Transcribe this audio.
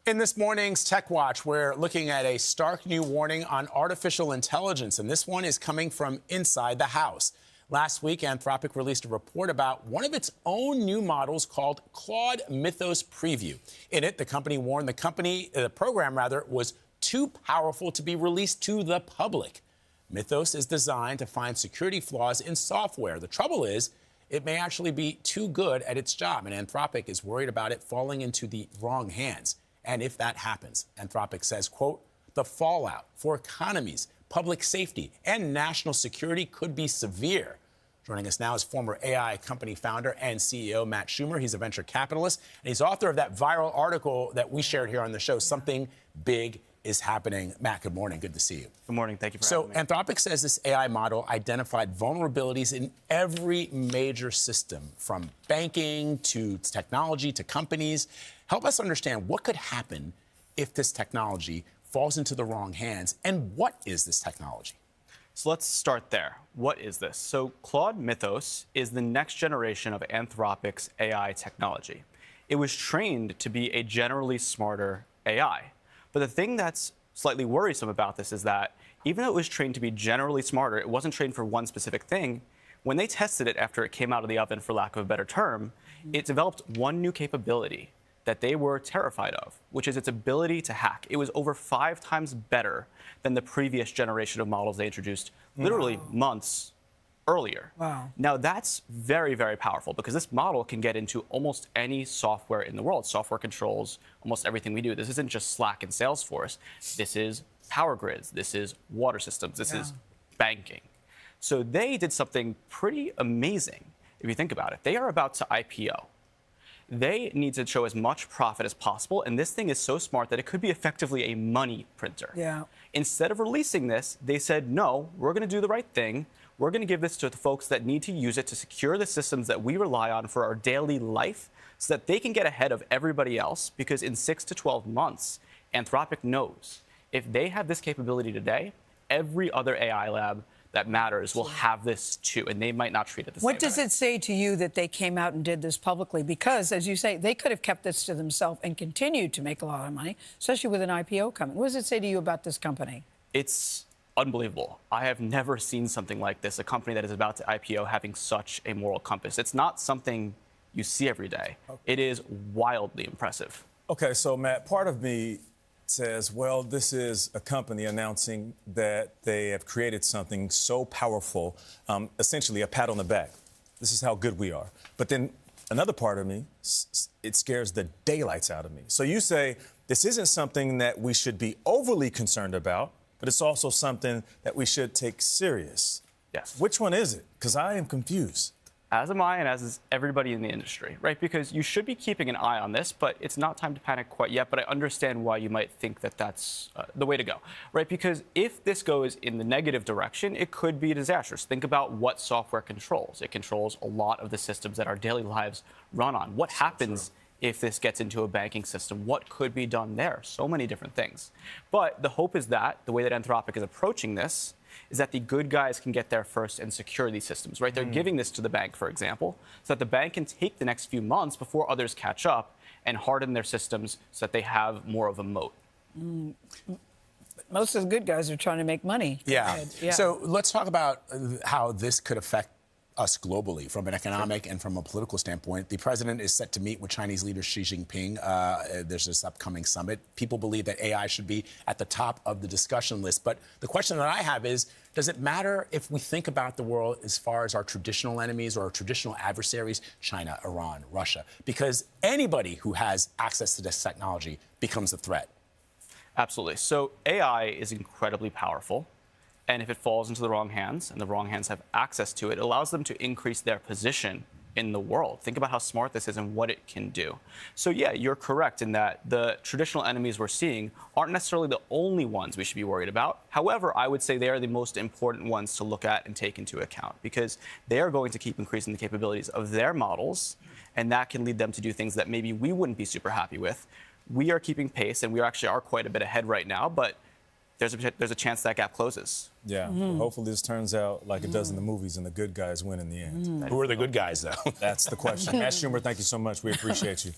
In this morning's Tech Watch, we're looking at a stark new warning on artificial intelligence, and this one is coming from inside the house. Last week, Anthropic released a report about one of its own new models called Claude Mythos Preview. In it, the company warned the program was too powerful to be released to the public. Mythos is designed to find security flaws in software. The trouble is, it may actually be too good at its job, and Anthropic is worried about it falling into the wrong hands. And if that happens, Anthropic says, quote, the fallout for economies, public safety, and national security could be severe. Joining us now is former AI company founder and CEO Matt Shumer. He's a venture capitalist, and he's author of that viral article that we shared here on the show, Something Big is Happening. Matt, good morning. Good to see you. Good morning. Thank you for having me. So Anthropic says this AI model identified vulnerabilities in every major system, from banking to technology to companies. Help us understand what could happen if this technology falls into the wrong hands, and what is this technology? So let's start there. What is this? So Claude Mythos is the next generation of Anthropic's AI technology. It was trained to be a generally smarter AI. But the thing that's slightly worrisome about this is that even though it was trained to be generally smarter, it wasn't trained for one specific thing. When they tested it after it came out of the oven, for lack of a better term, it developed one new capability that they were terrified of, which is its ability to hack. It was over 5 times better than the previous generation of models they introduced literally months earlier. Wow. Now, that's very, very powerful because this model can get into almost any software in the world. Software controls almost everything we do. This isn't just Slack and Salesforce. This is power grids. This is water systems. This is banking. So they did something pretty amazing, if you think about it. They are about to IPO. They need to show as much profit as possible, and this thing is so smart that it could be effectively a money printer. Yeah. Instead of releasing this, they said, no, we're going to do the right thing. We're going to give this to the folks that need to use it to secure the systems that we rely on for our daily life so that they can get ahead of everybody else, because in 6 to 12 months, Anthropic knows if they have this capability today, every other AI lab that matters will have this too, and they might not treat it the same way. What does it say to you that they came out and did this publicly? Because, as you say, they could have kept this to themselves and continued to make a lot of money, especially with an IPO coming. What does it say to you about this company? It's unbelievable. I have never seen something like this, a company that is about to IPO having such a moral compass. It's not something you see every day. It is wildly impressive. Okay, so Matt, part of me says, well, this is a company announcing that they have created something so powerful, essentially a pat on the back. This is how good we are. But then another part of me, it scares the daylights out of me. So you say this isn't something that we should be overly concerned about, but it's also something that we should take serious. Yes. Which one is it? Because I am confused. As am I, and as is everybody in the industry, right? Because you should be keeping an eye on this, but it's not time to panic quite yet. But I understand why you might think that that's the way to go, right? Because if this goes in the negative direction, it could be disastrous. Think about what software controls. It controls a lot of the systems that our daily lives run on. What happens if this gets into a banking system? What could be done there? So many different things. But the hope is that the way that Anthropic is approaching this is that the good guys can get there first and secure these systems, right? They're giving this to the bank, for example, so that the bank can take the next few months before others catch up and harden their systems so that they have more of a moat. Most of the good guys are trying to make money. Yeah. So let's talk about how this could affect us globally from an economic and from a political standpoint. The president is set to meet with Chinese leader Xi Jinping. There's this upcoming summit. People believe that AI should be at the top of the discussion list. But the question that I have is, does it matter if we think about the world as far as our traditional enemies or our traditional adversaries, China, Iran, Russia? Because anybody who has access to this technology becomes a threat. Absolutely. So AI is incredibly powerful. And if it falls into the wrong hands, and the wrong hands have access to it, it allows them to increase their position in the world. Think about how smart this is and what it can do. So yeah, you're correct in that the traditional enemies we're seeing aren't necessarily the only ones we should be worried about. However, I would say they are the most important ones to look at and take into account, because they are going to keep increasing the capabilities of their models, and that can lead them to do things that maybe we wouldn't be super happy with. We are keeping pace, and we actually are quite a bit ahead right now, but there's a chance that gap closes. Yeah. Well, hopefully this turns out like it does in the movies and the good guys win in the end. Who are the good guys, though? That's the question. Matt Shumer, thank you so much. We appreciate you.